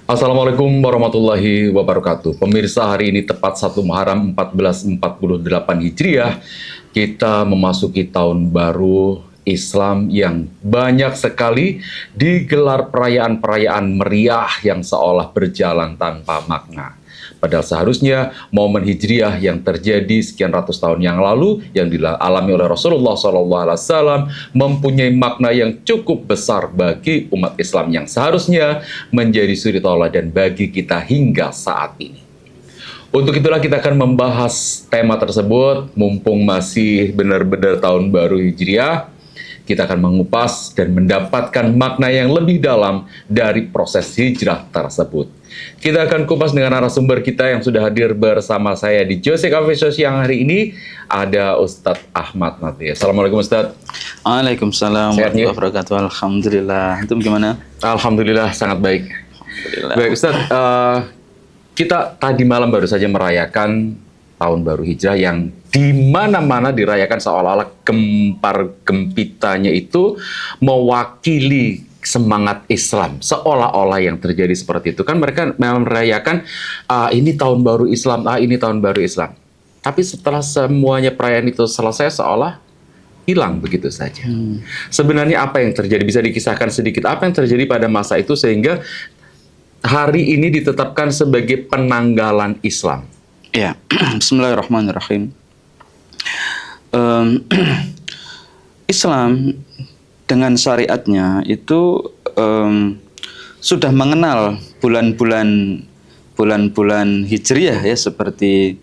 Assalamualaikum warahmatullahi wabarakatuh. Pemirsa, hari ini tepat 1 Muharram 1448 Hijriah, kita memasuki tahun baru Islam yang banyak sekali digelar perayaan-perayaan meriah yang seolah berjalan tanpa makna. Padahal seharusnya momen Hijriah yang terjadi sekian ratus tahun yang lalu yang dialami oleh Rasulullah SAW mempunyai makna yang cukup besar bagi umat Islam yang seharusnya menjadi suri tauladan bagi kita hingga saat ini. Untuk itulah kita akan membahas tema tersebut mumpung masih benar-benar tahun baru Hijriah. Kita akan mengupas dan mendapatkan makna yang lebih dalam dari proses hijrah tersebut. Kita akan kupas dengan narasumber kita yang sudah hadir bersama saya di Jose Cafe Show siang hari ini. Ada Ustadz Ahmad Natih. Assalamualaikum Ustadz. Waalaikumsalam warahmatullahi wabarakatuh. Alhamdulillah. Itu gimana? Alhamdulillah sangat baik. Alhamdulillah. Baik Ustadz, kita tadi malam baru saja merayakan tahun baru Hijrah yang di mana-mana dirayakan seolah-olah gempar gempitanya itu mewakili semangat Islam, seolah-olah yang terjadi seperti itu. Kan mereka memang merayakan ini tahun baru Islam, ini tahun baru Islam. Tapi setelah semuanya perayaan itu selesai seolah hilang begitu saja. Sebenarnya apa yang terjadi? Bisa dikisahkan sedikit apa yang terjadi pada masa itu sehingga hari ini ditetapkan sebagai penanggalan Islam? Ya, Bismillahirrahmanirrahim. Islam dengan syariatnya itu sudah mengenal bulan-bulan Hijriah ya, seperti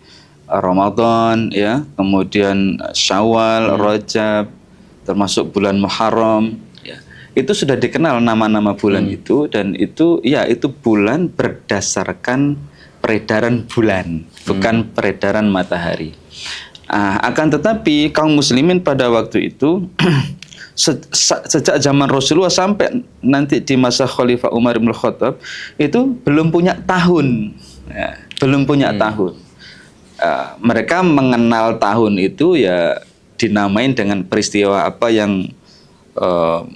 Ramadan ya, kemudian Syawal, Rajab, termasuk bulan Muharram ya. Itu sudah dikenal nama-nama bulan itu, dan itu ya itu bulan berdasarkan peredaran bulan, bukan peredaran matahari. Akan tetapi kaum muslimin pada waktu itu sejak zaman Rasulullah sampai nanti di masa Khalifah Umar bin Khattab itu belum punya tahun, ya, belum punya tahun. Mereka mengenal tahun itu ya dinamain dengan peristiwa apa yang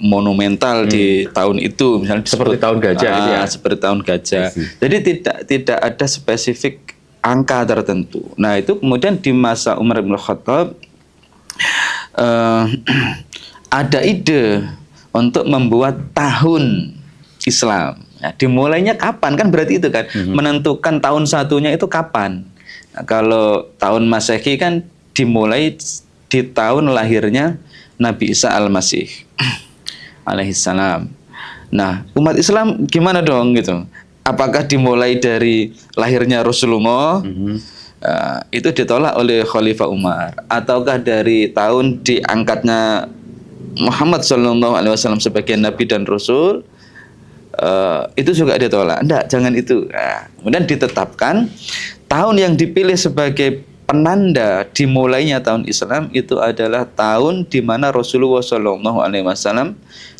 monumental di tahun itu, misalnya seperti tahun gajah gitu ya. Seperti tahun gajah. Jadi tidak ada spesifik angka tertentu. Nah, itu kemudian di masa Umar bin Khattab ada ide untuk membuat tahun Islam. Ya, dimulainya kapan? Kan berarti itu kan menentukan tahun satunya itu kapan. Nah, kalau tahun Masehi kan dimulai di tahun lahirnya Nabi Isa Al-Masih alaihissalam. Nah, umat Islam gimana dong gitu? Apakah dimulai dari lahirnya Rasulullah? Itu ditolak oleh Khalifah Umar. Ataukah dari tahun diangkatnya Muhammad SAW sebagai Nabi dan Rasul? Itu juga ditolak. Enggak, jangan itu. Kemudian ditetapkan tahun yang dipilih sebagai penanda dimulainya tahun Islam itu adalah tahun di mana Rasulullah SAW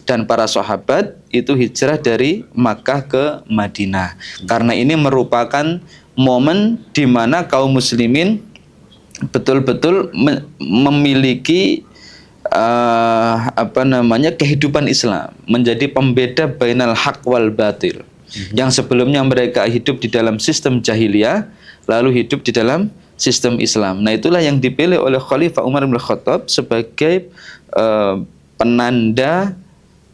dan para sahabat itu hijrah dari Makkah ke Madinah. Karena ini merupakan momen di mana kaum muslimin betul-betul memiliki kehidupan Islam, menjadi pembeda bainal haq wal batil. Yang sebelumnya mereka hidup di dalam sistem jahiliyah, lalu hidup di dalam sistem Islam. Nah, itulah yang dipilih oleh Khalifah Umar bin Khattab sebagai penanda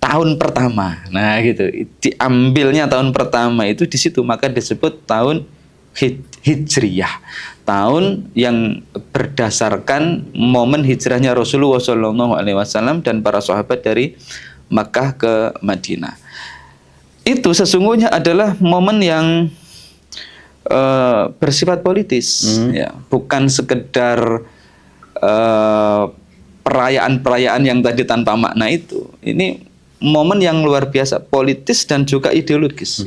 tahun pertama. Nah, gitu. Diambilnya tahun pertama itu di situ, maka disebut tahun Hijriyah. Tahun yang berdasarkan momen hijrahnya Rasulullah SAW dan para sahabat dari Makkah ke Madinah. Itu sesungguhnya adalah momen yang bersifat politis, ya, bukan sekedar perayaan-perayaan yang tadi tanpa makna itu. Ini momen yang luar biasa, politis dan juga ideologis.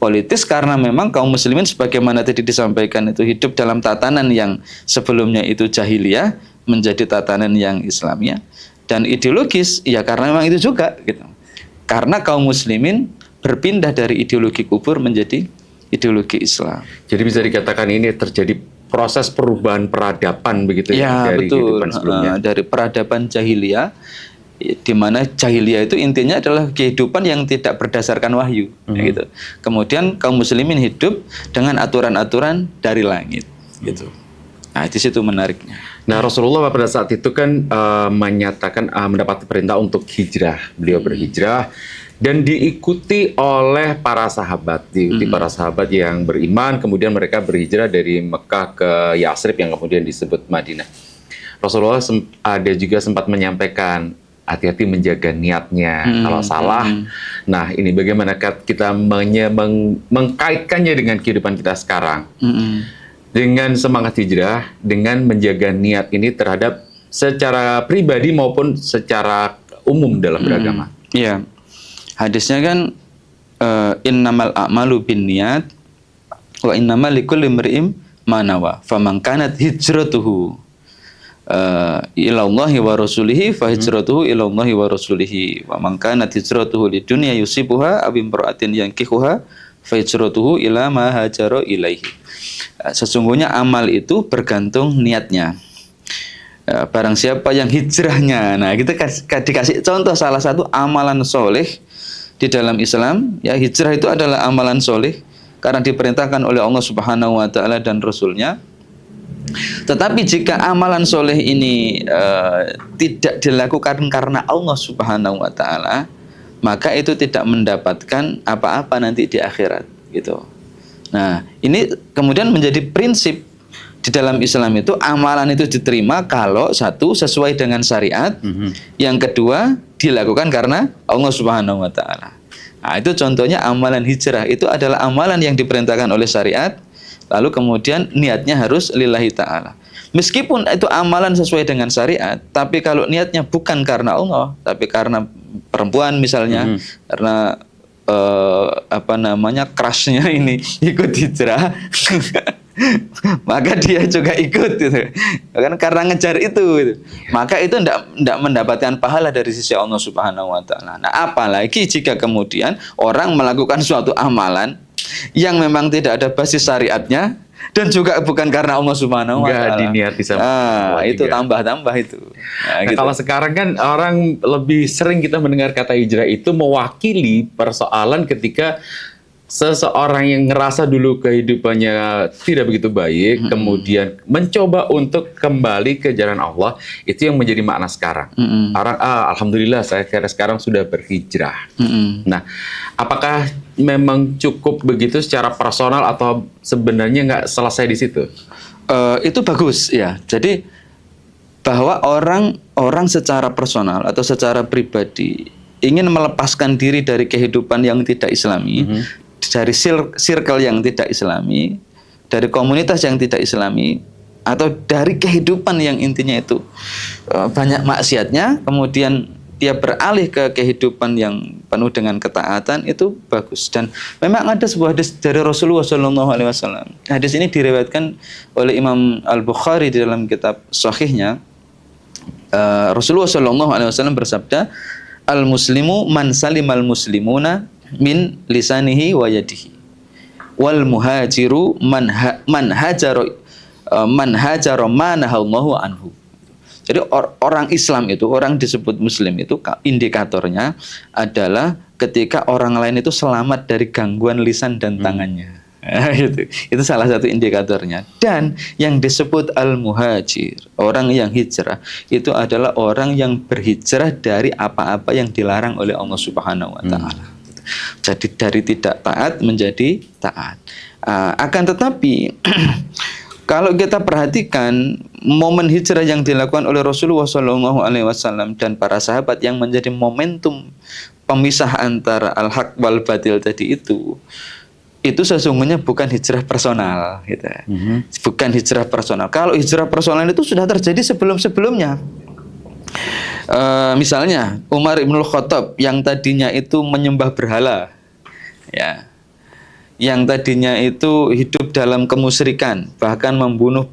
Politis karena memang kaum muslimin sebagaimana tadi disampaikan itu hidup dalam tatanan yang sebelumnya itu jahiliyah menjadi tatanan yang Islamiyah, dan ideologis ya karena memang itu juga gitu. Karena kaum muslimin berpindah dari ideologi kufur menjadi ideologi Islam. Jadi bisa dikatakan ini terjadi proses perubahan peradaban begitu ya, dari betul. kehidupan sebelumnya. Dari peradaban jahiliyah di mana jahiliyah itu intinya adalah kehidupan yang tidak berdasarkan wahyu, gitu. Kemudian kaum muslimin hidup dengan aturan-aturan dari langit, gitu. Nah, di situ menariknya. Nah, Rasulullah pada saat itu kan menyatakan mendapat perintah untuk hijrah. Beliau berhijrah dan diikuti oleh para sahabat, diikuti para sahabat yang beriman. Kemudian mereka berhijrah dari Mekah ke Yasrib yang kemudian disebut Madinah. Rasulullah ada juga sempat menyampaikan hati-hati menjaga niatnya. Kalau salah, nah ini bagaimana kita mengkaitkannya dengan kehidupan kita sekarang. Dengan semangat hijrah, dengan menjaga niat ini terhadap secara pribadi maupun secara umum dalam beragama. Iya. Hadisnya kan innamal a'malu binniyat wa innamal likulli imri'in ma nawa. Faman kanat hijratuhu ilallahi wa rasulihi fa hijratuhu ilallahi wa rasulihi wa man kanat hijratuhu lidunya yusibuha aw imra'atin yankihuha fa hijratuhu ila ma hajara ilaihi. Sesungguhnya amal itu bergantung niatnya. Barang siapa yang hijrahnya, nah kita dikasih contoh salah satu amalan soleh di dalam Islam. Ya, hijrah itu adalah amalan soleh karena diperintahkan oleh Allah Subhanahu Wa Taala dan Rasulnya. Tetapi jika amalan soleh ini tidak dilakukan karena Allah Subhanahu Wa Taala, maka itu tidak mendapatkan apa-apa nanti di akhirat, gitu. Nah, ini kemudian menjadi prinsip di dalam Islam itu, amalan itu diterima kalau satu sesuai dengan syariat, yang kedua dilakukan karena Allah Subhanahu Wa Taala. Nah, itu contohnya amalan hijrah, itu adalah amalan yang diperintahkan oleh syariat, lalu kemudian niatnya harus lillahi ta'ala. Meskipun itu amalan sesuai dengan syariat, tapi kalau niatnya bukan karena Allah, tapi karena perempuan misalnya, karena crushnya ini ikut hijrah, maka dia juga ikut, gitu. Karena ngejar itu, gitu. Maka itu tidak mendapatkan pahala dari sisi Allah Subhanahu Wa Taala. Nah, apalagi jika kemudian orang melakukan suatu amalan yang memang tidak ada basis syariatnya dan juga bukan karena Allah Subhanahu Wa Taala. Diniati sama itu tambah-tambah itu. Nah, gitu. Kalau sekarang kan orang lebih sering kita mendengar kata hijrah itu mewakili persoalan ketika seseorang yang ngerasa dulu kehidupannya tidak begitu baik, kemudian mencoba untuk kembali ke jalan Allah, itu yang menjadi makna sekarang. Orang, alhamdulillah saya sekarang sudah berhijrah. Nah, apakah memang cukup begitu secara personal atau sebenarnya nggak selesai di situ? Itu bagus ya. Jadi bahwa orang secara personal atau secara pribadi ingin melepaskan diri dari kehidupan yang tidak Islami, dari circle yang tidak Islami, dari komunitas yang tidak Islami, atau dari kehidupan yang intinya itu banyak maksiatnya, kemudian dia beralih ke kehidupan yang penuh dengan ketaatan, itu bagus. Dan memang ada sebuah hadis dari Rasulullah SAW. Hadis ini diriwayatkan oleh Imam Al-Bukhari di dalam kitab Sahihnya. Rasulullah SAW bersabda, al-muslimu man salimal muslimuna min lisanihi wa yadihi wal muhajiru man hajara ma nahallahu anhu. Jadi orang Islam itu, orang disebut muslim itu indikatornya adalah ketika orang lain itu selamat dari gangguan lisan dan tangannya. Itu salah satu indikatornya. Dan yang disebut al-muhajir, orang yang hijrah, itu adalah orang yang berhijrah dari apa-apa yang dilarang oleh Allah Subhanahu Wa Taala. Jadi dari tidak taat menjadi taat. Akan tetapi kalau kita perhatikan momen hijrah yang dilakukan oleh Rasulullah SAW dan para sahabat yang menjadi momentum pemisah antara al-haq wal batil tadi itu sesungguhnya bukan hijrah personal, gitu. Bukan hijrah personal. Kalau hijrah personal itu sudah terjadi sebelum-sebelumnya. Misalnya Umar ibn Khattab yang tadinya itu menyembah berhala, ya, yang tadinya itu hidup dalam kemusyrikan, bahkan membunuh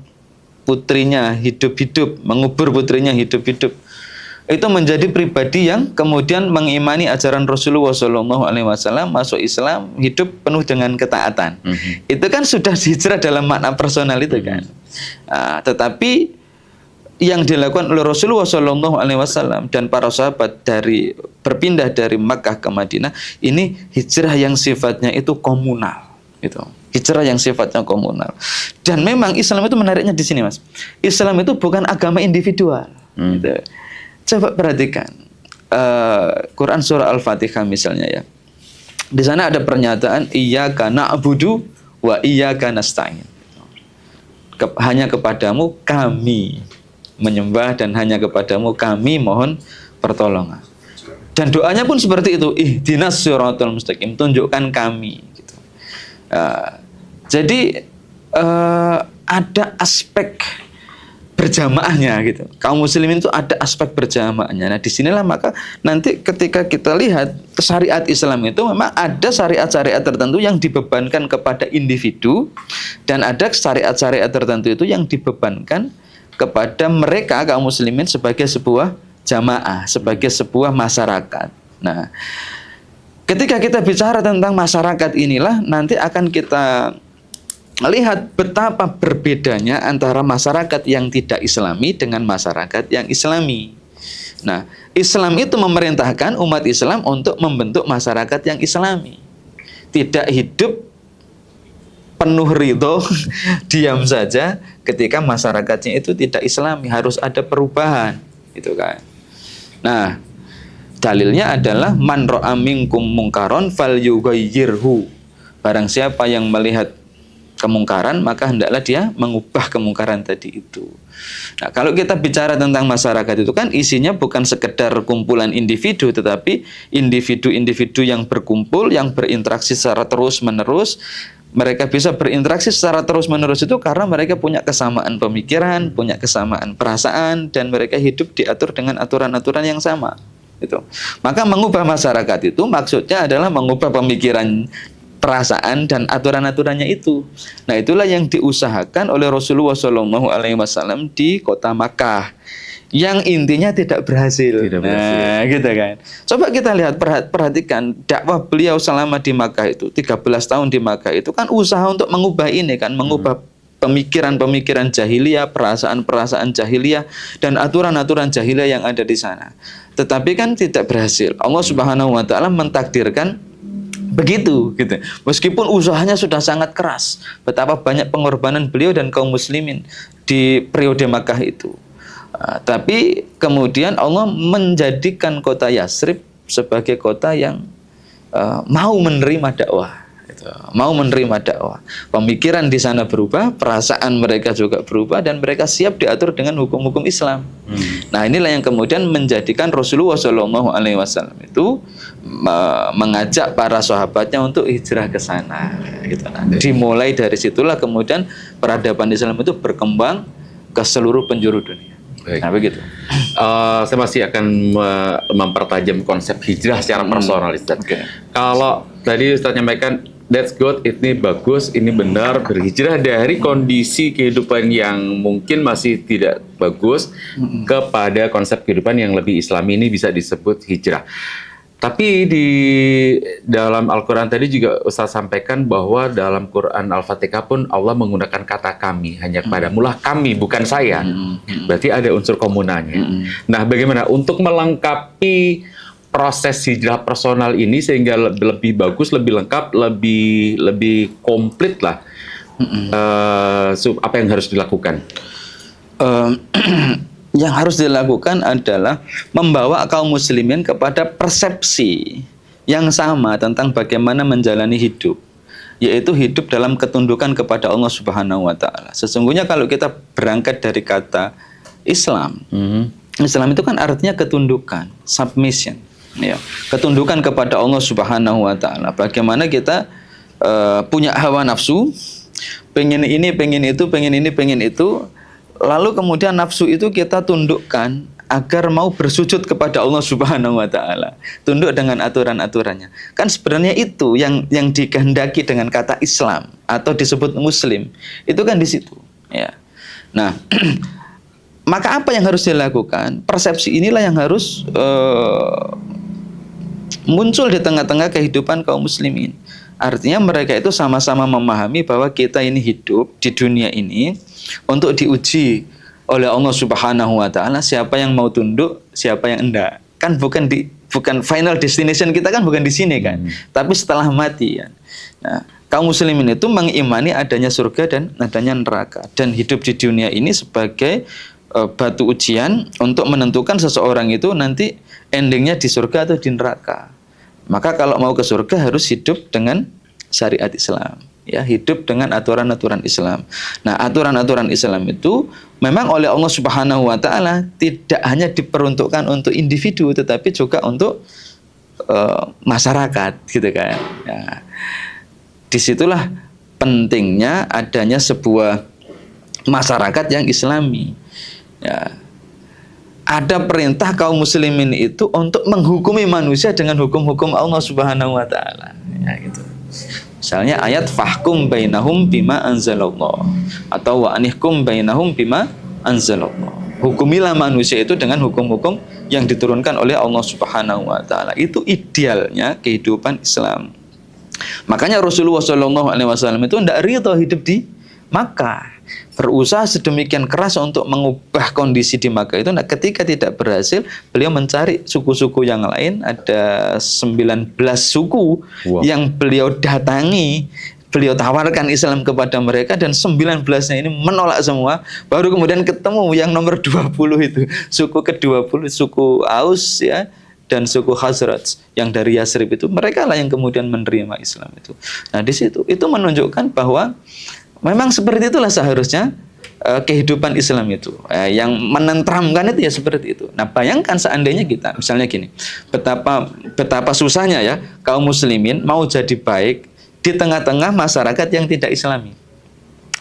putrinya hidup-hidup, mengubur putrinya hidup-hidup, itu menjadi pribadi yang kemudian mengimani ajaran Rasulullah SAW, masuk Islam, hidup penuh dengan ketaatan. Itu kan sudah hijrah dalam makna personal itu kan. Tetapi yang dilakukan oleh Rasulullah SAW dan para sahabat berpindah dari Makkah ke Madinah, ini hijrah yang sifatnya itu komunal, itu hijrah yang sifatnya komunal. Dan memang Islam itu menariknya di sini, Mas. Islam itu bukan agama individual. Gitu. Coba perhatikan Quran surah Al-Fatihah misalnya ya. Di sana ada pernyataan iyyaka na'budu wa iyyaka nasta'in. Hanya kepadamu kami menyembah dan hanya kepadamu kami mohon pertolongan. Dan doanya pun seperti itu, ihdinas siratal mustaqim, tunjukkan kami gitu. Jadi ada aspek berjamaahnya gitu. Kaum muslimin itu ada aspek berjamaahnya. Nah, disinilah maka nanti ketika kita lihat syariat Islam itu memang ada syariat-syariat tertentu yang dibebankan kepada individu dan ada syariat-syariat tertentu itu yang dibebankan kepada mereka kaum muslimin sebagai sebuah jamaah, sebagai sebuah masyarakat. Nah, ketika kita bicara tentang masyarakat inilah nanti akan kita lihat betapa berbedanya antara masyarakat yang tidak Islami dengan masyarakat yang Islami. Nah, Islam itu memerintahkan umat Islam untuk membentuk masyarakat yang Islami. Tidak hidup penuh ridho, diam saja ketika masyarakatnya itu tidak Islami, harus ada perubahan, gitu kan. Nah, dalilnya adalah man ra'a minkum mungkaron falyughayyirhu. Barang siapa yang melihat kemungkaran, maka hendaklah dia mengubah kemungkaran tadi itu. Nah, kalau kita bicara tentang masyarakat itu kan isinya bukan sekedar kumpulan individu, tetapi individu-individu yang berkumpul, yang berinteraksi secara terus-menerus. Mereka bisa berinteraksi secara terus-menerus itu karena mereka punya kesamaan pemikiran, punya kesamaan perasaan, dan mereka hidup diatur dengan aturan-aturan yang sama. Gitu. Maka mengubah masyarakat itu maksudnya adalah mengubah pemikiran, perasaan, dan aturan-aturannya itu. Nah, itulah yang diusahakan oleh Rasulullah SAW di kota Makkah. Yang intinya tidak berhasil. Nah, gitu kan. Coba kita lihat, perhatikan dakwah beliau selama di Makkah itu, 13 tahun di Makkah itu kan usaha untuk mengubah ini kan, mengubah pemikiran-pemikiran jahiliyah, perasaan-perasaan jahiliyah, dan aturan-aturan jahiliyah yang ada di sana. Tetapi kan tidak berhasil. Allah Subhanahu wa taala mentakdirkan begitu gitu. Meskipun usahanya sudah sangat keras, betapa banyak pengorbanan beliau dan kaum muslimin di periode Makkah itu. Tapi kemudian Allah menjadikan kota Yasrib sebagai kota yang mau menerima dakwah, mau menerima dakwah. Pemikiran di sana berubah, perasaan mereka juga berubah, dan mereka siap diatur dengan hukum-hukum Islam. Nah, inilah yang kemudian menjadikan Rasulullah SAW itu mengajak para sahabatnya untuk hijrah ke sana. Gitu. Dimulai dari situlah kemudian peradaban Islam itu berkembang ke seluruh penjuru dunia. Baik. Nah, begitu. Saya masih akan mempertajam konsep hijrah secara personal, Ustaz. Kalau tadi Ustaz nyampaikan, that's good, ini bagus, ini benar, berhijrah dari kondisi kehidupan yang mungkin masih tidak bagus kepada konsep kehidupan yang lebih Islami, ini bisa disebut hijrah. Tapi di dalam Al-Quran tadi juga Ustaz sampaikan bahwa dalam Quran Al-Fatihah pun Allah menggunakan kata kami, hanya kepadamulah kami, bukan saya. Berarti ada unsur komunalnya. Nah, bagaimana untuk melengkapi proses hijrah personal ini sehingga lebih bagus, lebih lengkap, lebih komplit lah, apa yang harus dilakukan? Yang harus dilakukan adalah membawa kaum muslimin kepada persepsi yang sama tentang bagaimana menjalani hidup, yaitu hidup dalam ketundukan kepada Allah Subhanahu wa taala. Sesungguhnya kalau kita berangkat dari kata Islam, Islam itu kan artinya ketundukan, submission, ya. Ketundukan kepada Allah Subhanahu wa taala. Bagaimana kita punya hawa nafsu, pengen ini, pengen itu, pengen ini, pengen itu. Lalu kemudian nafsu itu kita tundukkan agar mau bersujud kepada Allah Subhanahu wa taala. Tunduk dengan aturan-aturannya. Kan sebenarnya itu yang dikehendaki dengan kata Islam atau disebut muslim. Itu kan di situ, ya. Nah, maka apa yang harus dilakukan? Persepsi inilah yang harus muncul di tengah-tengah kehidupan kaum muslimin. Artinya mereka itu sama-sama memahami bahwa kita ini hidup di dunia ini untuk diuji oleh Allah Subhanahu wa taala siapa yang mau tunduk, siapa yang enggak. Kan bukan final destination kita kan bukan di sini kan, tapi setelah mati kan. Nah, kaum muslimin itu mengimani adanya surga dan adanya neraka dan hidup di dunia ini sebagai batu ujian untuk menentukan seseorang itu nanti endingnya di surga atau di neraka. Maka kalau mau ke surga harus hidup dengan syariat Islam. Ya, hidup dengan aturan-aturan Islam. Nah, aturan-aturan Islam itu memang oleh Allah Subhanahu wa taala tidak hanya diperuntukkan untuk individu tetapi juga untuk masyarakat gitu kan. Ya. Disitulah pentingnya adanya sebuah masyarakat yang Islami. Ya. Ada perintah kaum muslimin itu untuk menghukumi manusia dengan hukum-hukum Allah Subhanahu wa taala. Ya gitu. Misalnya ayat fahkum bainahum bima anzalallah atau wa anihkum bainahum bima anzalallah. Hukumilah manusia itu dengan hukum-hukum yang diturunkan oleh Allah Subhanahu wa taala. Itu idealnya kehidupan Islam. Makanya Rasulullah SAW itu tidak ridho hidup di Makkah. Berusaha sedemikian keras untuk mengubah kondisi di Makkah itu. Nah, ketika tidak berhasil, beliau mencari suku-suku yang lain. Ada 19 suku yang beliau datangi. Beliau tawarkan Islam kepada mereka dan 19-nya ini menolak semua. Baru kemudian ketemu yang nomor 20 itu. Suku ke-20, suku Aus ya. Dan suku Khazraj yang dari Yasrib itu. Mereka lah yang kemudian menerima Islam itu. Nah, di situ itu menunjukkan bahwa memang seperti itulah seharusnya kehidupan Islam itu. Yang menentramkan itu ya seperti itu. Nah, bayangkan seandainya kita, misalnya gini, betapa susahnya ya kaum muslimin mau jadi baik di tengah-tengah masyarakat yang tidak Islami.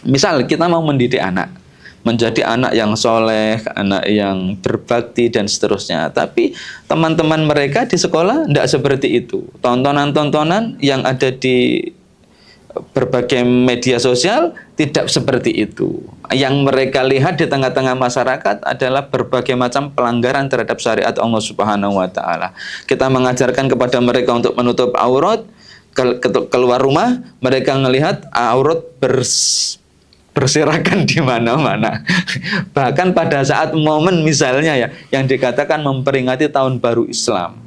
Misal kita mau mendidik anak, menjadi anak yang soleh, anak yang berbakti dan seterusnya. Tapi teman-teman mereka di sekolah tidak seperti itu. Tontonan-tontonan yang ada di berbagai media sosial tidak seperti itu. Yang mereka lihat di tengah-tengah masyarakat adalah berbagai macam pelanggaran terhadap syariat Allah Subhanahu wa taala. Kita mengajarkan kepada mereka untuk menutup aurat, keluar rumah mereka melihat aurat berserakan di mana-mana. Bahkan pada saat momen misalnya ya yang dikatakan memperingati tahun baru Islam.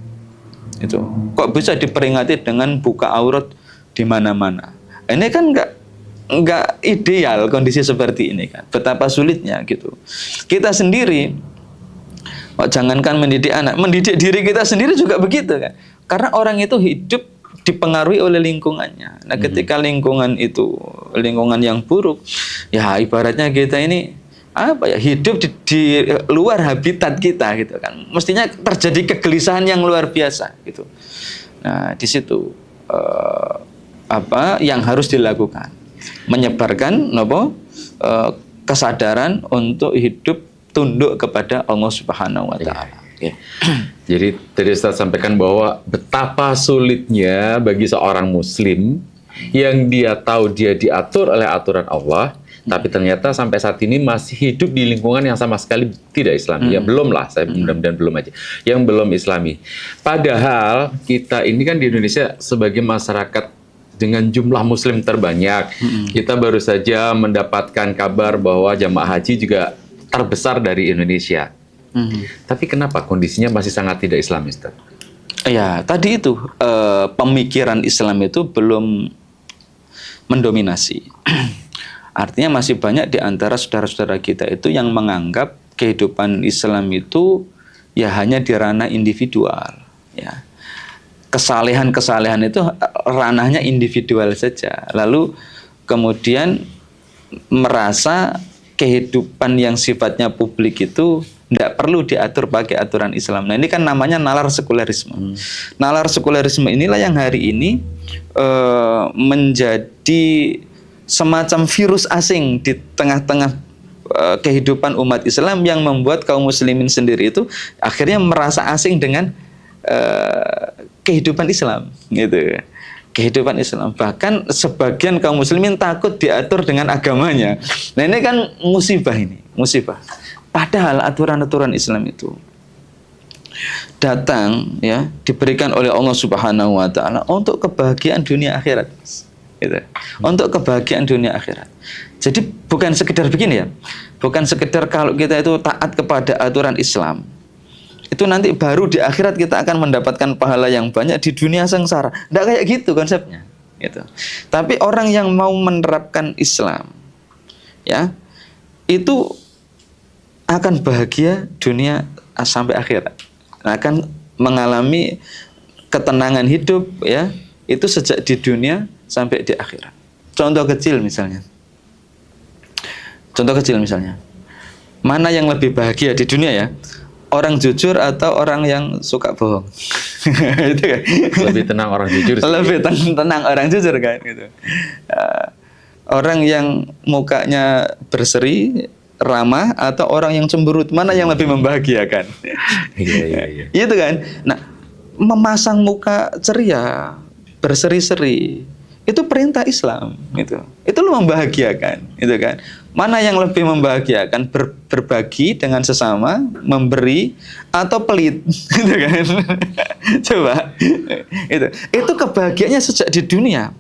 Itu kok bisa diperingati dengan buka aurat di mana-mana. Ini kan enggak ideal kondisi seperti ini kan. Betapa sulitnya gitu. Kita sendiri jangankan mendidik anak, mendidik diri kita sendiri juga begitu kan. Karena orang itu hidup dipengaruhi oleh lingkungannya. Nah, ketika lingkungan itu lingkungan yang buruk, ya ibaratnya kita ini apa ya, hidup di luar habitat kita gitu kan. Mestinya terjadi kegelisahan yang luar biasa gitu. Nah, di situ apa yang harus dilakukan? Menyebarkan kesadaran untuk hidup tunduk kepada Allah Subhanahu wa taala. Okay. Jadi tadi Ustaz sampaikan bahwa betapa sulitnya bagi seorang muslim yang dia tahu dia diatur oleh aturan Allah, tapi ternyata sampai saat ini masih hidup di lingkungan yang sama sekali tidak Islami. Ya belum lah, saya mudah-mudahan belum aja. Yang belum Islami. Padahal kita ini kan di Indonesia sebagai masyarakat dengan jumlah muslim terbanyak. Kita baru saja mendapatkan kabar bahwa jamaah haji juga terbesar dari Indonesia. Tapi kenapa kondisinya masih sangat tidak Islamis? Ya, tadi itu pemikiran Islam itu belum mendominasi. Artinya masih banyak di antara saudara-saudara kita itu yang menganggap kehidupan Islam itu ya hanya di ranah individual. Ya. Kesalehan-kesalehan itu ranahnya individual saja. Lalu kemudian merasa kehidupan yang sifatnya publik itu tidak perlu diatur pakai aturan Islam. Nah, ini kan namanya nalar sekularisme. Nalar sekularisme inilah yang hari ini menjadi semacam virus asing di tengah-tengah kehidupan umat Islam yang membuat kaum muslimin sendiri itu akhirnya merasa asing dengan kehidupan Islam, gitu. Kehidupan Islam. Bahkan sebagian kaum muslimin takut diatur dengan agamanya. Nah, ini kan musibah ini, musibah. Padahal aturan-aturan Islam itu datang ya diberikan oleh Allah Subhanahu wa taala untuk kebahagiaan dunia akhirat. gitu. Untuk kebahagiaan dunia akhirat. Jadi bukan sekedar begini ya, bukan sekedar kalau kita itu taat kepada aturan Islam, itu nanti baru di akhirat kita akan mendapatkan pahala yang banyak, di dunia sengsara. Nggak kayak gitu konsepnya. Gitu. Tapi orang yang mau menerapkan Islam, ya, itu akan bahagia dunia sampai akhirat, akan mengalami ketenangan hidup, ya, itu sejak di dunia sampai di akhirat. Contoh kecil misalnya, mana yang lebih bahagia di dunia ya? Orang jujur atau orang yang suka bohong? Itu kan? Lebih tenang orang jujur sih. Lebih tenang orang jujur kan gitu. Orang yang mukanya berseri, ramah, atau orang yang cemberut, mana yang lebih membahagiakan? Iya. Itu kan. Nah, memasang muka ceria, berseri-seri, itu perintah Islam gitu. Itu lo membahagiakan, gitu kan. Mana yang lebih membahagiakan, berbagi dengan sesama, memberi, atau pelit, gitu kan? Coba, itu kebahagiaannya sejak di dunia.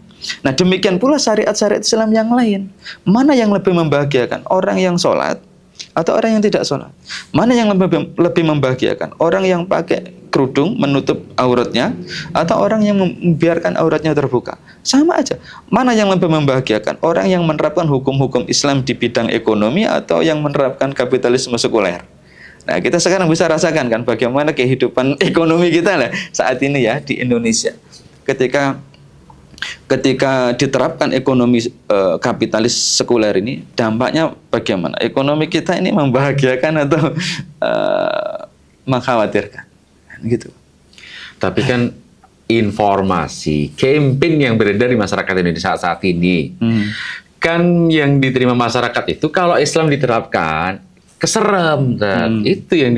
Nah, demikian pula syariat-syariat Islam yang lain. Mana yang lebih membahagiakan? Orang yang sholat atau orang yang tidak sholat? Mana yang lebih membahagiakan? Orang yang pakai kerudung menutup auratnya atau orang yang membiarkan auratnya terbuka? Sama aja. Mana yang lebih membahagiakan? Orang yang menerapkan hukum-hukum Islam di bidang ekonomi atau yang menerapkan kapitalisme sekuler? Nah, kita sekarang bisa rasakan kan bagaimana kehidupan ekonomi kita lah saat ini ya di Indonesia. Ketika diterapkan ekonomi kapitalis sekuler ini, dampaknya bagaimana? Ekonomi kita ini membahagiakan atau mengkhawatirkan? Gitu. Tapi kan informasi, campaign yang beredar di masyarakat Indonesia saat ini, kan yang diterima masyarakat itu kalau Islam diterapkan, keserem. Itu yang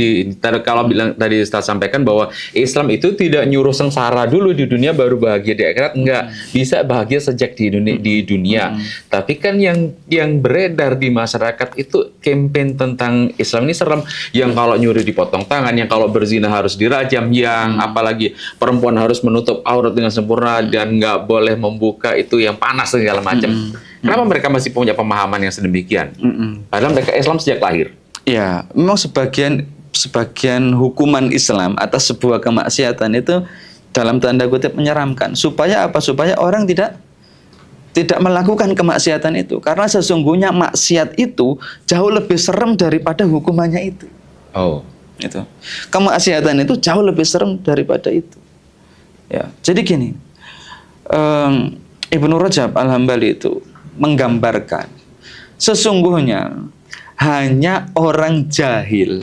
kalau bilang tadi Ustaz sampaikan bahwa Islam itu tidak nyuruh sengsara dulu di dunia baru bahagia di akhirat, enggak. Bisa bahagia sejak di dunia. Tapi kan yang beredar di masyarakat itu campaign tentang Islam ini serem. Yang kalau nyuri dipotong tangan, yang kalau berzina harus dirajam, yang apalagi perempuan harus menutup aurat dengan sempurna dan nggak boleh membuka itu yang panas segala macam. Kenapa mereka masih punya pemahaman yang sedemikian? Padahal mereka Islam sejak lahir. Ya, memang sebagian hukuman Islam atas sebuah kemaksiatan itu dalam tanda kutip menyeramkan. Supaya apa? Supaya orang tidak melakukan kemaksiatan itu. Karena sesungguhnya maksiat itu jauh lebih serem daripada hukumannya itu. Oh, itu. Kemaksiatan itu jauh lebih serem daripada itu. Ya, jadi gini, Ibnu Rajab Al-Hambali itu menggambarkan sesungguhnya hanya orang jahil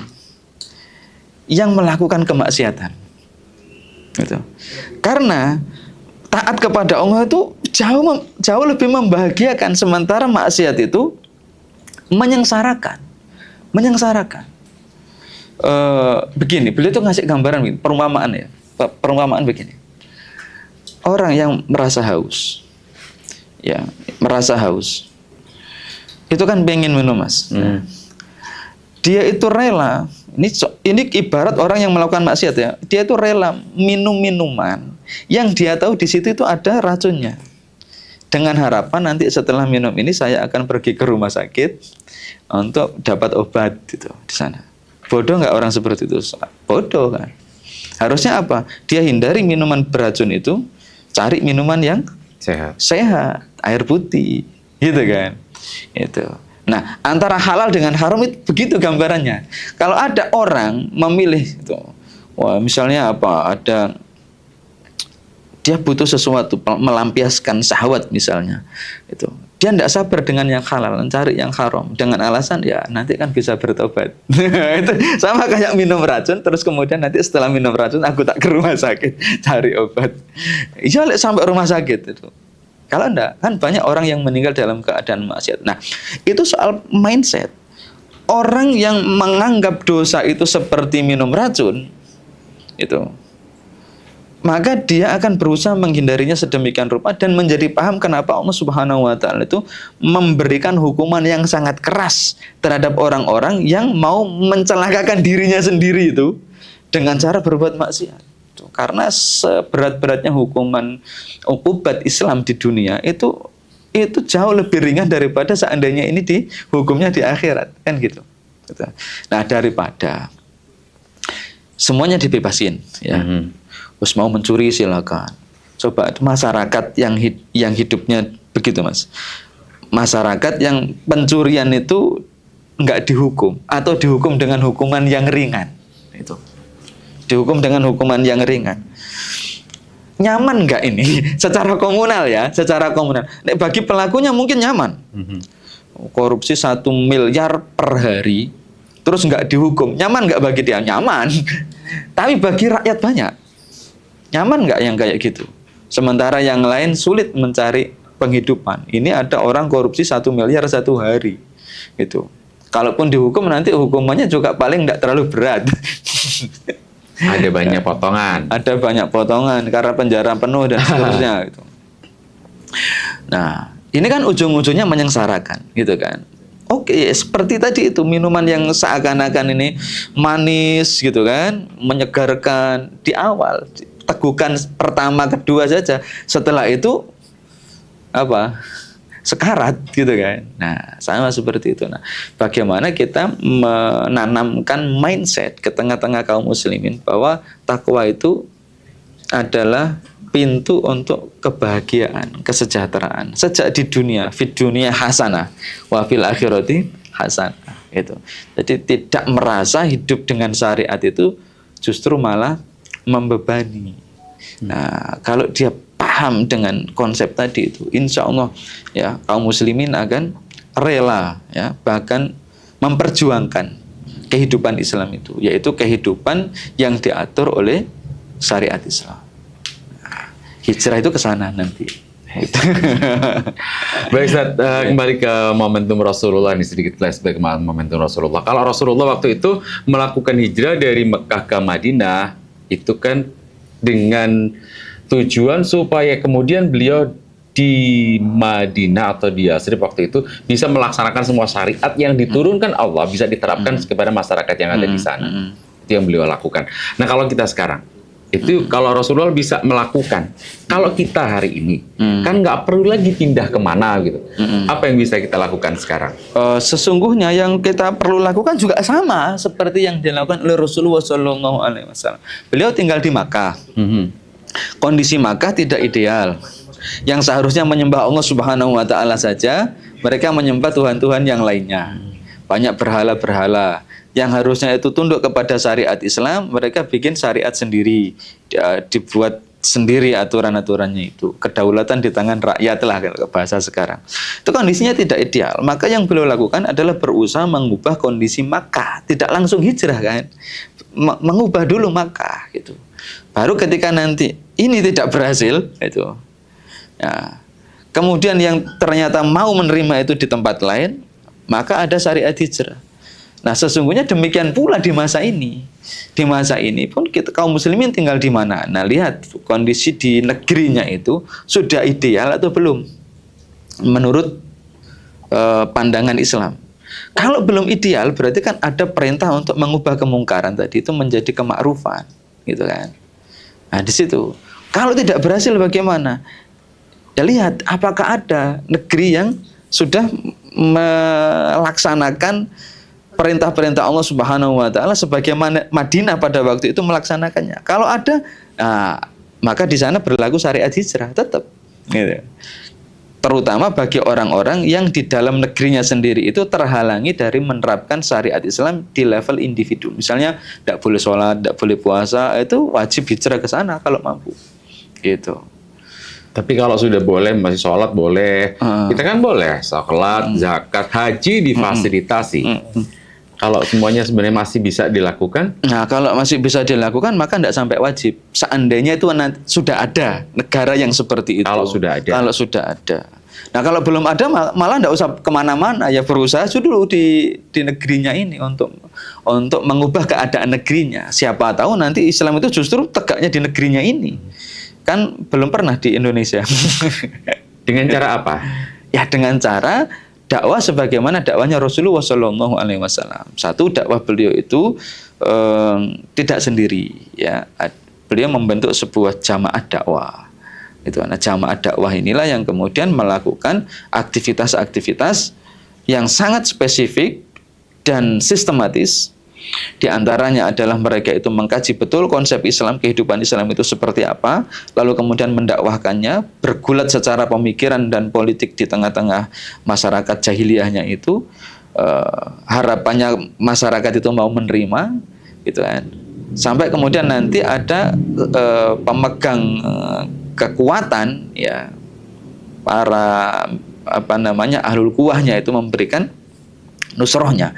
yang melakukan kemaksiatan. Gitu. Karena taat kepada Allah itu jauh lebih membahagiakan, sementara maksiat itu menyengsarakan. Begini, beliau itu ngasih gambaran begini, perumpamaan ya. Perumpamaan begini. Orang yang merasa haus, ya, itu kan pengen minum, Mas. Dia itu rela. Ini ibarat orang yang melakukan maksiat ya. Dia itu rela minum minuman yang dia tahu di situ itu ada racunnya. Dengan harapan nanti setelah minum ini saya akan pergi ke rumah sakit untuk dapat obat gitu di sana. Bodoh nggak orang seperti itu? Bodoh kan. Harusnya apa? Dia hindari minuman beracun itu, cari minuman yang sehat, air putih, gitu kan. Itu. Nah, antara halal dengan haram itu begitu gambarannya. Kalau ada orang memilih itu, wah misalnya apa? Dia butuh sesuatu melampiaskan syahwat misalnya, itu. Dia tidak sabar dengan yang halal, mencari yang haram dengan alasan ya nanti kan bisa bertobat. Itu sama kayak minum racun, terus kemudian nanti setelah minum racun aku tak ke rumah sakit cari obat. Iya, sampai rumah sakit itu. Kalau enggak, kan banyak orang yang meninggal dalam keadaan maksiat. Nah, itu soal mindset. Orang yang menganggap dosa itu seperti minum racun, itu, maka dia akan berusaha menghindarinya sedemikian rupa dan menjadi paham kenapa Allah Subhanahu wa Ta'ala itu memberikan hukuman yang sangat keras terhadap orang-orang yang mau mencelakakan dirinya sendiri itu dengan cara berbuat maksiat. Karena seberat-beratnya hukuman ukubat Islam di dunia itu itu jauh lebih ringan daripada seandainya ini hukumnya di akhirat, kan gitu. Nah, daripada semuanya dibebasin, ya. Terus mau mencuri silakan. Coba masyarakat yang hidupnya begitu, Mas. Masyarakat yang pencurian itu nggak dihukum atau dihukum dengan hukuman yang ringan, itu. Dihukum dengan hukuman yang ringan. Nyaman nggak ini? Secara komunal ya, secara komunal. Nek bagi pelakunya mungkin nyaman. Korupsi 1 miliar per hari, terus nggak dihukum, nyaman nggak bagi dia? Nyaman. Tapi bagi rakyat banyak, nyaman nggak yang kayak gitu? Sementara yang lain sulit mencari penghidupan. Ini ada orang korupsi 1 miliar 1 hari, gitu. Kalaupun dihukum nanti hukumannya juga paling nggak terlalu berat. Ada banyak potongan. Ada banyak potongan karena penjara penuh dan seterusnya gitu. Nah, ini kan ujung-ujungnya menyengsarakan, gitu kan. Oke, seperti tadi itu minuman yang seakan-akan ini manis gitu kan, menyegarkan di awal, tegukan pertama kedua saja. Setelah itu apa? Sekarat gitu kan. Nah, sama seperti itu. Nah, bagaimana kita menanamkan mindset ke tengah-tengah kaum muslimin bahwa takwa itu adalah pintu untuk kebahagiaan, kesejahteraan sejak di dunia, fid dunia hasanah wa fil akhirati hasanah, itu. Jadi tidak merasa hidup dengan syariat itu justru malah membebani. Nah, kalau dia paham dengan konsep tadi itu, insya Allah ya kaum muslimin akan rela ya bahkan memperjuangkan kehidupan Islam itu, yaitu kehidupan yang diatur oleh syariat Islam. Nah, hijrah itu ke sana nanti. Baik, Ustaz, kembali ke momentum Rasulullah ini, sedikit flashback momentum Rasulullah. Kalau Rasulullah waktu itu melakukan hijrah dari Mekah ke Madinah, itu kan dengan tujuan supaya kemudian beliau di Madinah atau di Yathrib waktu itu bisa melaksanakan semua syariat yang diturunkan Allah bisa diterapkan kepada masyarakat yang ada di sana. Itu yang beliau lakukan. Nah, kalau kita sekarang itu kalau Rasulullah bisa melakukan, kalau kita hari ini kan nggak perlu lagi pindah kemana gitu. Apa yang bisa kita lakukan sekarang? Sesungguhnya yang kita perlu lakukan juga sama seperti yang dilakukan oleh Rasulullah SAW. Beliau tinggal di Makkah. Kondisi Makkah tidak ideal. Yang seharusnya menyembah Allah Subhanahu wa taala saja, mereka menyembah tuhan-tuhan yang lainnya. Banyak berhala-berhala. Yang harusnya itu tunduk kepada syariat Islam, mereka bikin syariat sendiri. Dibuat sendiri aturan-aturannya itu. Kedaulatan di tangan rakyat lah kalau bahasa sekarang. Itu kondisinya tidak ideal. Maka yang beliau lakukan adalah berusaha mengubah kondisi Makkah. Tidak langsung hijrah kan. Mengubah dulu Makkah gitu. Baru ketika nanti ini tidak berhasil, itu, ya, kemudian yang ternyata mau menerima itu di tempat lain, maka ada syariat hijrah. Nah, sesungguhnya demikian pula di masa ini. Di masa ini pun kita kaum muslimin tinggal di mana? Nah, lihat kondisi di negerinya itu sudah ideal atau belum? Menurut pandangan Islam. Kalau belum ideal, berarti kan ada perintah untuk mengubah kemungkaran tadi itu menjadi kemakrufan, gitu kan? Nah, di situ. Kalau tidak berhasil bagaimana? Ya lihat, apakah ada negeri yang sudah melaksanakan perintah-perintah Allah Subhanahu wa taala sebagaimana Madinah pada waktu itu melaksanakannya. Kalau ada, nah, maka di sana berlaku syariat hijrah tetap, gitu. Terutama bagi orang-orang yang di dalam negerinya sendiri itu terhalangi dari menerapkan syariat Islam di level individu. Misalnya tidak boleh sholat, tidak boleh puasa, itu wajib hijrah ke sana kalau mampu. Gitu. Tapi kalau sudah boleh, masih sholat boleh. Kita kan boleh, sholat, zakat, haji difasilitasi. Kalau semuanya sebenarnya masih bisa dilakukan? Nah, kalau masih bisa dilakukan, maka tidak sampai wajib. Seandainya itu sudah ada negara yang seperti itu. Kalau sudah ada. Kalau sudah ada. Nah, kalau belum ada, malah tidak usah kemana-mana. Ya berusaha dulu di negerinya ini untuk mengubah keadaan negerinya. Siapa tahu nanti Islam itu justru tegaknya di negerinya ini. Kan belum pernah di Indonesia. Dengan cara apa? Ya dengan cara dakwah sebagaimana dakwahnya Rasulullah SAW. Satu, dakwah beliau itu tidak sendiri, ya. Beliau membentuk sebuah jamaah dakwah. Itu nah, jamaah dakwah inilah yang kemudian melakukan aktivitas-aktivitas yang sangat spesifik dan sistematis. Di antaranya adalah mereka itu mengkaji betul konsep Islam, kehidupan Islam itu seperti apa, lalu kemudian mendakwahkannya, bergulat secara pemikiran dan politik di tengah-tengah masyarakat jahiliyahnya itu. Harapannya masyarakat itu mau menerima, gitu kan. Sampai kemudian nanti ada pemegang kekuatan, ya, para ahlul quwahnya itu memberikan nusrohnya,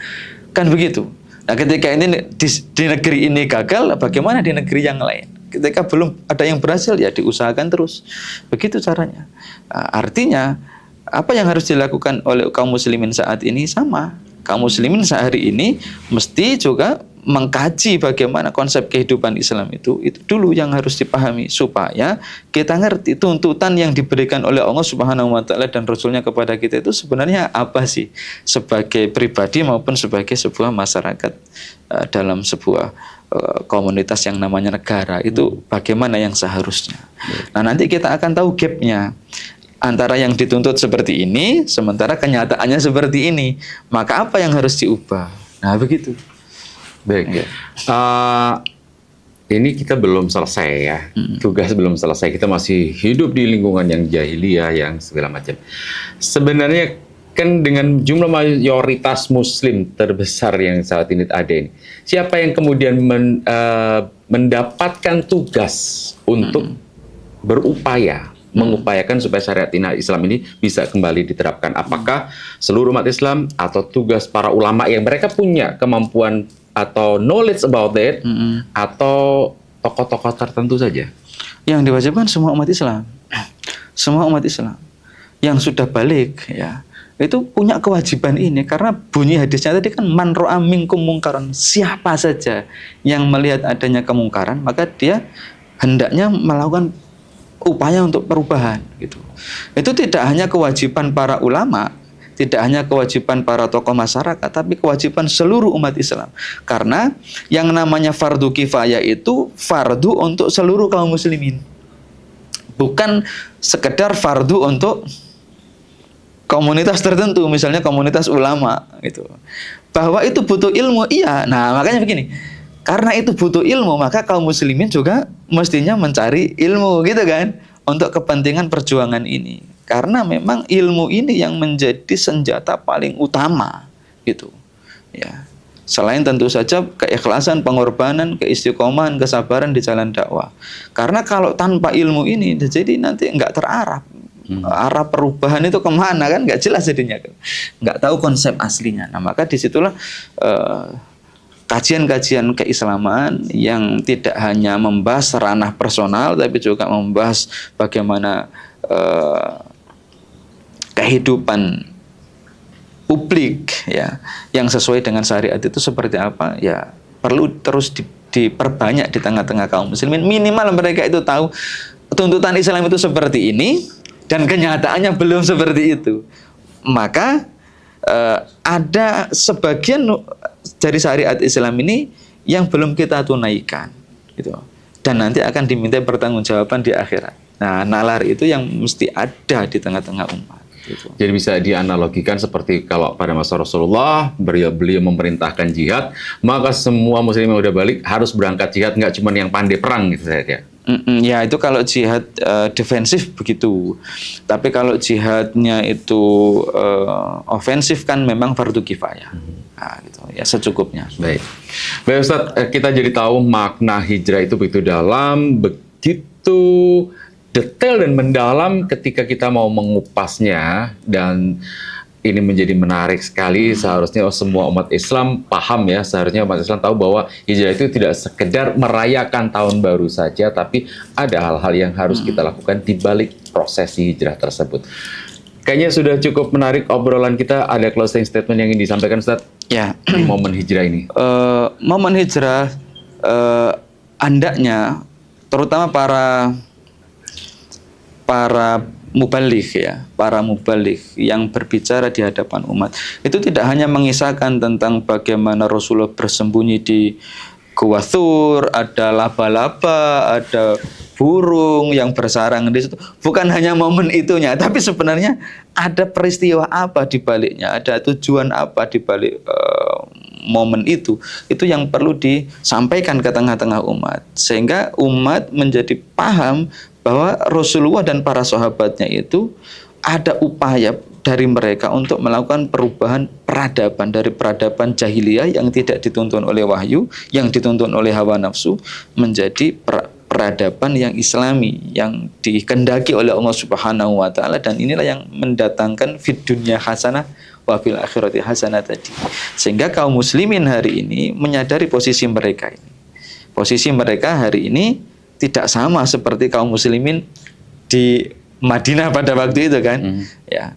kan begitu. Nah, ketika ini di negeri ini gagal, bagaimana di negeri yang lain? Ketika belum ada yang berhasil, ya diusahakan terus. Begitu caranya. Nah, artinya apa yang harus dilakukan oleh kaum muslimin saat ini sama. Kaum muslimin sehari ini mesti juga mengkaji bagaimana konsep kehidupan Islam itu dulu yang harus dipahami supaya kita ngerti tuntutan yang diberikan oleh Allah Subhanahu wa taala dan Rasulnya kepada kita itu sebenarnya apa sih sebagai pribadi maupun sebagai sebuah masyarakat dalam sebuah komunitas yang namanya negara itu bagaimana yang seharusnya. Nah, nanti kita akan tahu gapnya antara yang dituntut seperti ini sementara kenyataannya seperti ini, maka apa yang harus diubah. Nah, begitu. Baik, Ya. Ini kita belum selesai ya, tugas belum selesai. Kita masih hidup di lingkungan yang jahiliyah, yang segala macam. Sebenarnya kan dengan jumlah mayoritas Muslim terbesar yang saat ini ada ini, siapa yang kemudian mendapatkan tugas untuk berupaya mengupayakan supaya syariat Islam ini bisa kembali diterapkan? Apakah seluruh umat Islam atau tugas para ulama yang mereka punya kemampuan atau knowledge about that, atau tokoh-tokoh tertentu saja? Yang diwajibkan semua umat Islam. Semua umat Islam yang sudah balik, ya, itu punya kewajiban ini, karena bunyi hadisnya tadi kan man ra'a minkum mungkaran, siapa saja yang melihat adanya kemungkaran maka dia hendaknya melakukan upaya untuk perubahan, gitu. Itu tidak hanya kewajiban para ulama, tidak hanya kewajiban para tokoh masyarakat, tapi kewajiban seluruh umat Islam. Karena yang namanya fardu kifayah itu fardu untuk seluruh kaum muslimin. Bukan sekedar fardu untuk komunitas tertentu, misalnya komunitas ulama, gitu. Bahwa itu butuh ilmu, iya. Nah, makanya begini. Karena itu butuh ilmu, maka kaum muslimin juga mestinya mencari ilmu, gitu kan, untuk kepentingan perjuangan ini. Karena memang ilmu ini yang menjadi senjata paling utama, gitu. Ya. Selain tentu saja keikhlasan, pengorbanan, keistiqomahan, kesabaran di jalan dakwah. Karena kalau tanpa ilmu ini, jadi nanti nggak terarah. Arah perubahan itu kemana, kan nggak jelas jadinya, nggak tahu konsep aslinya. Nah, maka disitulah kajian-kajian keislaman yang tidak hanya membahas ranah personal, tapi juga membahas bagaimana kehidupan publik, ya, yang sesuai dengan syariat itu seperti apa, ya perlu terus diperbanyak di tengah-tengah kaum muslimin. Minimal mereka itu tahu tuntutan Islam itu seperti ini dan kenyataannya belum seperti itu. Maka ada sebagian dari syariat Islam ini yang belum kita tunaikan, gitu. Dan nanti akan diminta pertanggungjawaban di akhirat. Nah, nalar itu yang mesti ada di tengah-tengah umat, gitu. Jadi bisa dianalogikan seperti kalau pada masa Rasulullah beliau memerintahkan jihad, maka semua muslim yang udah balik harus berangkat jihad, nggak cuma yang pandai perang, gitu saja. Ya, itu kalau jihad defensif begitu. Tapi kalau jihadnya itu ofensif kan memang fardu kifayah. Nah, gitu ya, secukupnya. Baik Ustadz, kita jadi tahu makna hijrah itu begitu dalam, begitu detail dan mendalam ketika kita mau mengupasnya, dan ini menjadi menarik sekali. Seharusnya semua umat Islam paham, ya, seharusnya umat Islam tahu bahwa hijrah itu tidak sekedar merayakan tahun baru saja, tapi ada hal-hal yang harus kita lakukan di balik prosesi hijrah tersebut. Kayaknya sudah cukup menarik obrolan kita. Ada closing statement yang ingin disampaikan, Ustadz? Ya, di momen hijrah ini. Momen hijrah hendaknya terutama para mubalik, ya, para mubalik yang berbicara di hadapan umat itu tidak hanya mengisahkan tentang bagaimana Rasulullah bersembunyi di Gua Thur, ada laba-laba, ada burung yang bersarang di situ. Bukan hanya momen itunya, tapi sebenarnya ada peristiwa apa di baliknya, ada tujuan apa di balik momen itu yang perlu disampaikan ke tengah-tengah umat, sehingga umat menjadi paham bahwa Rasulullah dan para sahabatnya itu ada upaya dari mereka untuk melakukan perubahan peradaban dari peradaban jahiliyah yang tidak dituntun oleh wahyu, yang dituntun oleh hawa nafsu, menjadi peradaban yang islami, yang dikehendaki oleh Allah Subhanahu wa taala, dan inilah yang mendatangkan fid dunya hasanah wa fil akhirati hasanah tadi. Sehingga kaum muslimin hari ini menyadari posisi mereka ini. Posisi mereka hari ini tidak sama seperti kaum muslimin di Madinah pada waktu itu kan. Ya.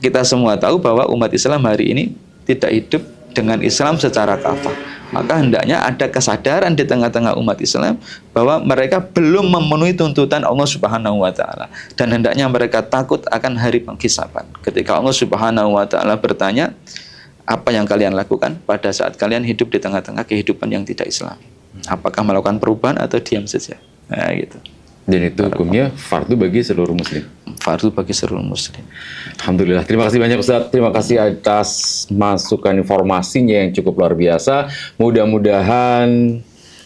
Kita semua tahu bahwa umat Islam hari ini tidak hidup dengan Islam secara kafah. Maka hendaknya ada kesadaran di tengah-tengah umat Islam bahwa mereka belum memenuhi tuntutan Allah Subhanahu wa taala, dan hendaknya mereka takut akan hari penghisaban. Ketika Allah Subhanahu wa taala bertanya, apa yang kalian lakukan pada saat kalian hidup di tengah-tengah kehidupan yang tidak Islam? Apakah melakukan perubahan atau diam saja? Nah, gitu. Dan itu hukumnya fardu bagi seluruh muslim. Fardu bagi seluruh muslim. Alhamdulillah. Terima kasih banyak Ustaz. Terima kasih atas masukan informasinya yang cukup luar biasa. Mudah-mudahan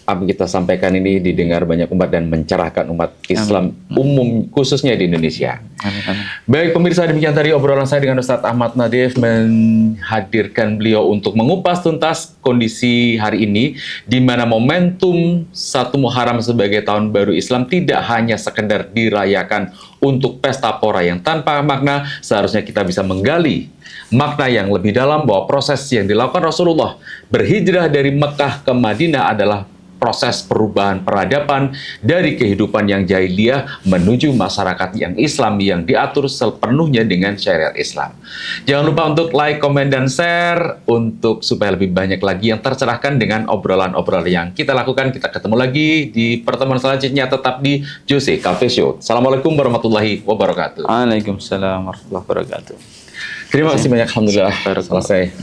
apa yang kita sampaikan ini didengar banyak umat dan mencerahkan umat Islam umum khususnya di Indonesia. Amin, amin. Baik pemirsa, demikian tadi obrolan saya dengan Ustadz Ahmad Nadif, menghadirkan beliau untuk mengupas tuntas kondisi hari ini, di mana momentum 1 Muharram sebagai tahun baru Islam tidak hanya sekedar dirayakan untuk pesta pora yang tanpa makna. Seharusnya kita bisa menggali makna yang lebih dalam bahwa proses yang dilakukan Rasulullah berhijrah dari Mekah ke Madinah adalah proses perubahan peradaban dari kehidupan yang jahiliyah menuju masyarakat yang Islam yang diatur sepenuhnya dengan syariat Islam. Jangan lupa untuk like, komen, dan share untuk supaya lebih banyak lagi yang tercerahkan dengan obrolan-obrolan yang kita lakukan. Kita ketemu lagi di pertemuan selanjutnya, tetap di Jose Cafe Show. Assalamualaikum warahmatullahi wabarakatuh. Waalaikumsalam warahmatullahi wabarakatuh. Terima kasih banyak. Alhamdulillah selesai.